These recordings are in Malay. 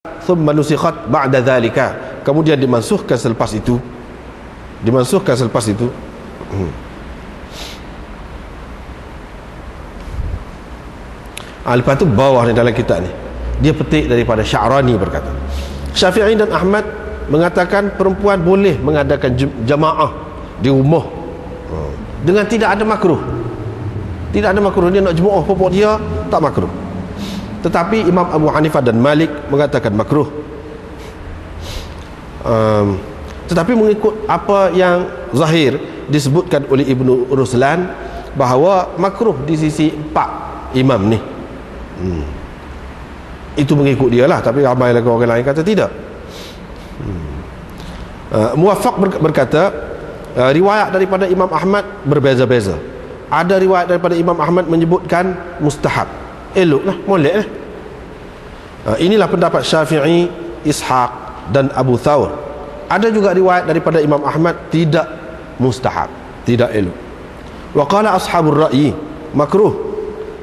thumma nusikhat ba'da dhalika, kemudian dimansuhkan selepas itu. Lepas tu bawah ni dalam kitab ni dia petik daripada Sya'rani berkata, Syafi'i dan Ahmad mengatakan perempuan boleh mengadakan jamaah di rumah dengan tidak ada makruh. Tidak ada makruh, dia nak jemaah popok dia tak makruh. Tetapi Imam Abu Hanifah dan Malik mengatakan makruh. Tetapi mengikut apa yang zahir disebutkan oleh Ibnu Ruslan, bahawa makruh di sisi empat imam ni. Itu mengikut dia lah, tapi ramai lagi orang lain kata tidak. Muwaffaq berkata riwayat daripada Imam Ahmad berbeza-beza. Ada riwayat daripada Imam Ahmad menyebutkan mustahab, eloklah, molek lah. Inilah pendapat Syafi'i, Ishaq dan Abu Thawr. Ada juga riwayat daripada Imam Ahmad tidak mustahab, tidak elok. Wa qala ashabur ra'yi makruh,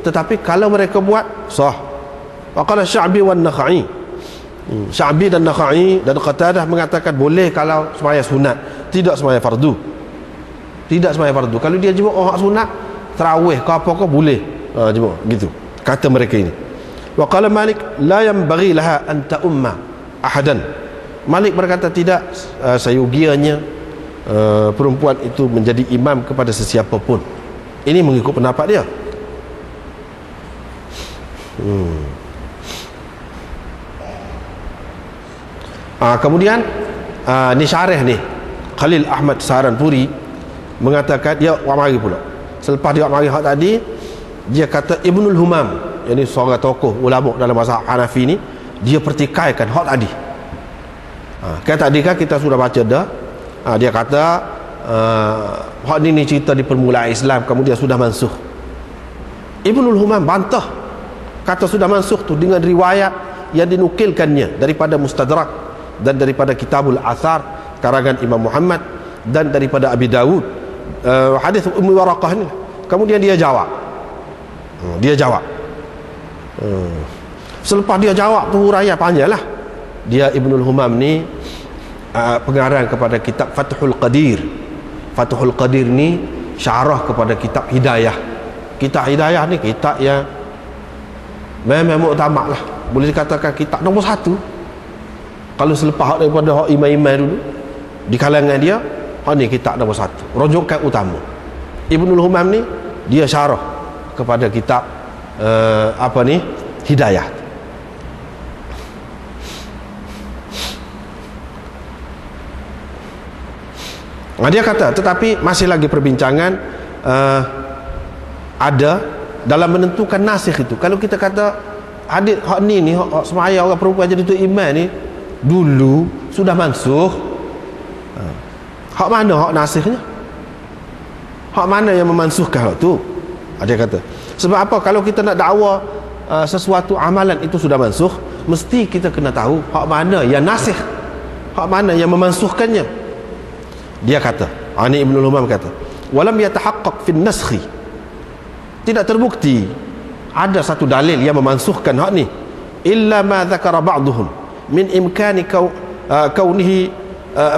tetapi kalau mereka buat sah. Wa qala Sya'bi wan Nakhai, Sya'bi dan Nakhai dan Qatadah mengatakan boleh kalau semaya sunat, tidak semaya fardu. Tidak semaya fardu. Kalau dia jemaah sunat, tarawih ke apa ke boleh jemaah gitu, kata mereka ini. Wa qala Malik la yanbaghi laha an ta'umma ahadan. Malik berkata tidak seyogianya perempuan itu menjadi imam kepada sesiapa pun. Ini mengikut pendapat dia. Kemudian ni syarih ni Khalil Ahmad Saharanpuri mengatakan, dia mari pula selepas dia mari hak tadi, dia kata Ibnul Humam, yang ni seorang tokoh ulama dalam mazhab Hanafi ni, dia pertikaikan hak tadi. Kan tadi kan kita sudah baca dah, dia kata hak ni cerita di permulaan Islam, kemudian sudah mansuh. Ibnul Humam bantah, kata sudah mansuh tu dengan riwayat yang dinukilkannya daripada Mustadrak dan daripada Kitabul Athar karangan Imam Muhammad dan daripada Abi Dawud, hadis Ummu Waraqah ni. Kemudian dia jawab, selepas dia jawab tu huraian panjang lah. Dia Ibnul Humam ni pengarang kepada kitab Fathul Qadir. Fathul Qadir ni syarah kepada kitab Hidayah. Kitab Hidayah ni kitab yang memang muktamad lah, boleh dikatakan kitab nombor 1 kalau selepas daripada hak imam-imam dulu di kalangan dia. Ni kitab nombor 1, rujukan utama. Ibnul Humam ni dia syarah kepada kitab Hidayah. Dia kata tetapi masih lagi perbincangan ada dalam menentukan nasikh itu. Kalau kita kata hadis hak ni hak semaya orang perempuan jadi tu imam ni dulu sudah mansuh, hak mana hak nasikhnya? Hak mana yang memansuhkan hak tu? Dia kata sebab apa, kalau kita nak dakwa sesuatu amalan itu sudah mansuh, mesti kita kena tahu hak mana yang nasikh, hak mana yang memansuhkannya. Dia kata, ini Ibnul Humam kata, walam yatahaqqaq fi naskhi, tidak terbukti ada satu dalil yang memansuhkan hak ni, illa ma dzakara ba'dhum min imkani kaunihi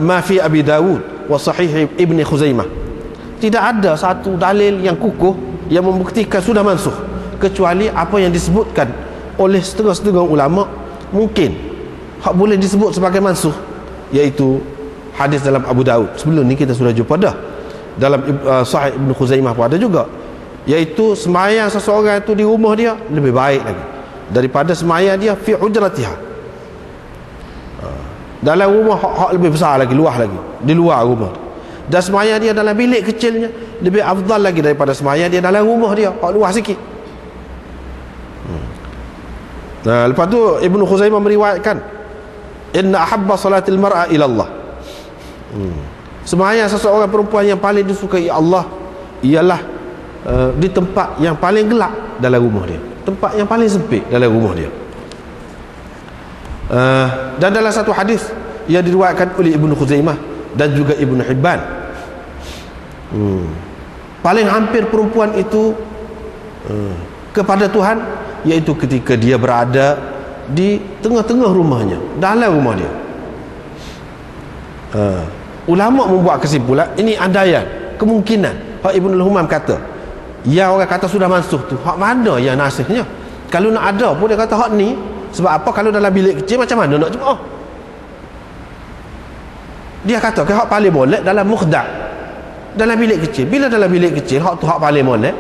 ma fi Abi Dawud wa sahih Ibn Khuzaimah. Tidak ada satu dalil yang kukuh yang membuktikan sudah mansuh, kecuali apa yang disebutkan oleh setengah-setengah ulama mungkin hak boleh disebut sebagai mansuh, iaitu hadis dalam Abu Daud. Sebelum ni kita sudah jumpa dah dalam Sahih Ibn Khuzaimah pun ada juga, iaitu semayang seseorang itu di rumah dia lebih baik lagi daripada semayang dia fi hujratiha, dalam rumah hak lebih besar lagi, luas lagi di luar rumah, dan semayang dia dalam bilik kecilnya lebih afdal lagi daripada semayang dia dalam rumah dia hak luas sikit. Lepas tu Ibn Khuzaimah meriwayatkan, inna ahabba salatil mar'a ila Allah, semayang seseorang perempuan yang paling disukai Allah ialah di tempat yang paling gelap dalam rumah dia, tempat yang paling sempit dalam rumah dia. Dan dalam satu hadis yang diriwayatkan oleh Ibnu Khuzaimah dan juga Ibnu Hibban, paling hampir perempuan itu kepada Tuhan iaitu ketika dia berada di tengah-tengah rumahnya, dalam rumah dia. Ulama membuat kesimpulan, ini andaian, kemungkinan. Hak Ibnul Humam kata, ya orang kata sudah mansuh tu, hak mana yang nasihnya? Kalau nak ada pun dia kata hak ni, sebab apa? Kalau dalam bilik kecil macam mana nak jemaah? Dia kata ke hak paling molek dalam mukhda', dalam bilik kecil. Bila dalam bilik kecil hak tu hak paling molek,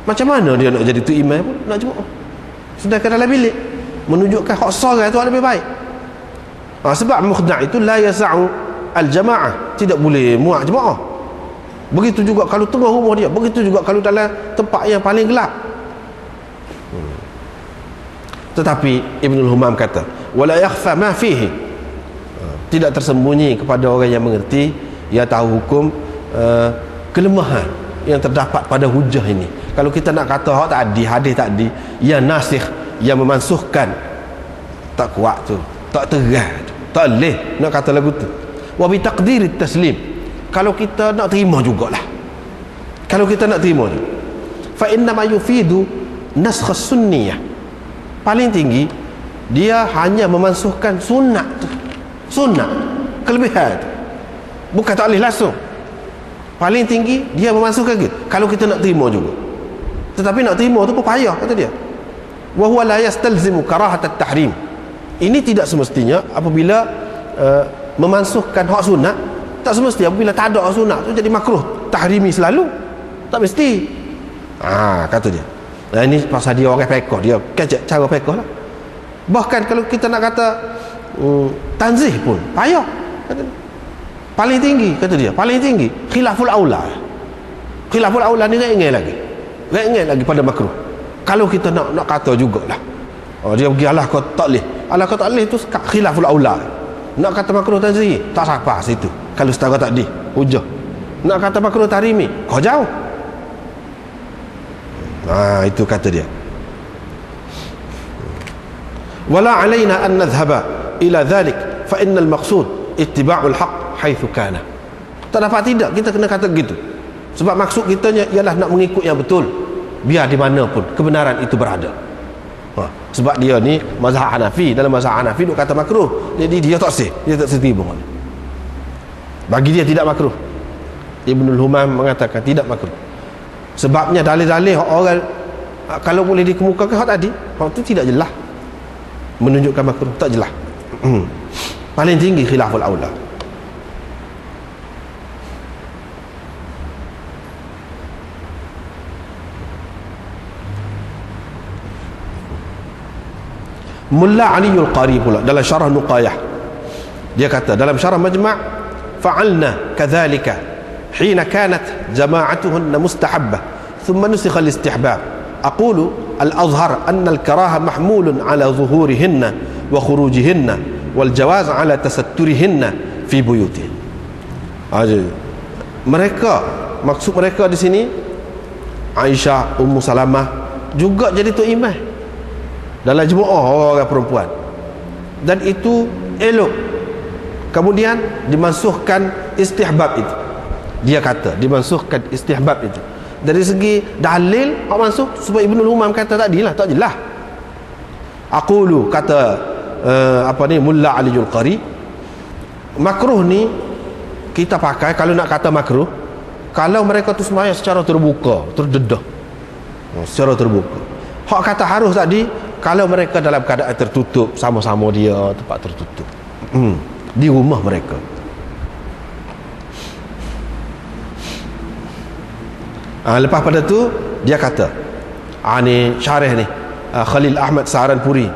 macam mana dia nak jadi tu imam pun, nak jemaah? Sedangkan dalam bilik menunjukkan hak seorang tu lebih baik. Sebab mukhda' itu la yasa'u al-jama'ah, tidak boleh muat jemaah. Begitu juga kalau tengah rumah dia, begitu juga kalau dalam tempat yang paling gelap. Tetapi Ibnul Humam kata, wala yakhfa ma fihi, tidak tersembunyi kepada orang yang mengerti, yang tahu hukum, kelemahan yang terdapat pada hujah ini. Kalau kita nak kata hak tadi, hadis tadi yang nasikh, yang memansuhkan, tak kuat tu, tak terang tu, tak boleh nak kata lagu tu. Wa bi taqdirit taslim, kalau kita nak terima jugalah, kalau kita nak terima je, fa inna ma yufidu naskh sunniyah, paling tinggi dia hanya memansuhkan sunat tu, sunat kelebihan tu, bukan tak boleh langsung. Paling tinggi dia memansuhkan gitu, kalau kita nak terima juga. Tetapi nak terima tu pun payah, kata dia. Wa huwa la yastalzimu karahat at-tahrim, ini tidak semestinya apabila memansuhkan hak sunat, tak semesti apabila tak ada hak sunat tu jadi makruh tahrimi selalu, tak mesti. Kata dia. Nah, ini pasal dia orang fiqh, dia kecek cara fiqh lah. Bahkan kalau kita nak kata tanzih pun payah, kata dia. Paling tinggi, kata dia, paling tinggi khilaful aula. Khilaful aula ni ringan lagi pada makruh. Kalau kita nak kata jugalah, dia pergi alah kau tak boleh, alah kau tak boleh tu khilaful aula. Nak kata makruh tanzih tak sampai situ kalau setara tadi hujah. Nak kata makruh tahrimi kau jauh. Itu kata dia. Wala alaina an nadhhaba ila dhalik fa innal maqsud ittiba'ul haqq haitsu kana. Tak dapat tidak kita kena kata begitu, sebab maksud kita ialah nak mengikut yang betul biar di mana pun kebenaran itu berada. Sebab dia ni mazhab Hanafi, dalam mazhab Hanafi duk kata makruh, jadi dia tak sah, dia tak setuju. Bagi dia tidak makruh. Ibnul Humam mengatakan tidak makruh. Sebabnya dalil-dalil orang kalau boleh dikemukakan hak tadi, hak tu tidak jelas menunjukkan makruh, tak jelas. Paling tinggi khilaful aula. Mulla Aliul Qari pula dalam syarah Nuqayah, dia kata dalam syarah Majma', fa'alna kadzalika hina kanat jama'atuhunna mustahabbah thumma nusikha al-istihbab. aqulu al-azhar anna al-karaha mahmulun ala zuhurihinna wa khurujihinna wal jawaz ala tasatturihinna fi buyutihin. Mereka, maksud mereka di sini Aisyah, Ummu Salamah juga jadi tu imam dalam jemaah orang perempuan, dan itu elok. Kemudian dimansuhkan istihbab itu, dia kata dimansuhkan istihbab itu dari segi dalil hak mansuh. Sebab Ibnul Humam kata tadi lah tak jelas. Aqulu, kata Mulla Aliul Qari, makruh ni kita pakai kalau nak kata makruh kalau mereka tu sembahyang secara terbuka, terdedah, secara terbuka. Hak kata harus tadi kalau mereka dalam keadaan tertutup, sama-sama dia tempat tertutup, di rumah mereka. Lepas pada tu dia kata, ni syarih ni Khalil Ahmad Saharanpuri,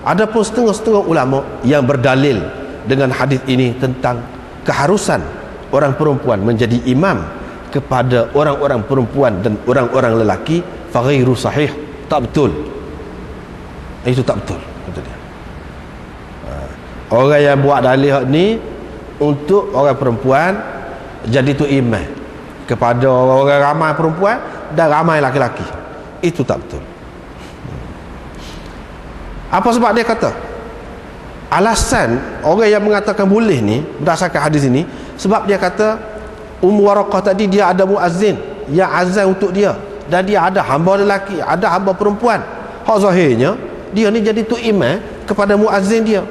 ada pun setengah-setengah ulama yang berdalil dengan hadis ini tentang keharusan orang perempuan menjadi imam kepada orang-orang perempuan dan orang-orang lelaki. Fa ghairu sahih, tak betul. Itu tak betul, kata dia. Orang yang buat dalil ni untuk orang perempuan jadi tu imam kepada orang ramai perempuan dan ramai laki-laki, itu tak betul. Apa sebab dia kata? Alasan orang yang mengatakan boleh ni berdasarkan hadis ini, sebab dia kata Ummu Waraqah tadi dia ada muazzin yang azan untuk dia, dan dia ada hamba lelaki, ada hamba perempuan. Hak zahirnya dia ni jadi tu imam kepada muazzin dia.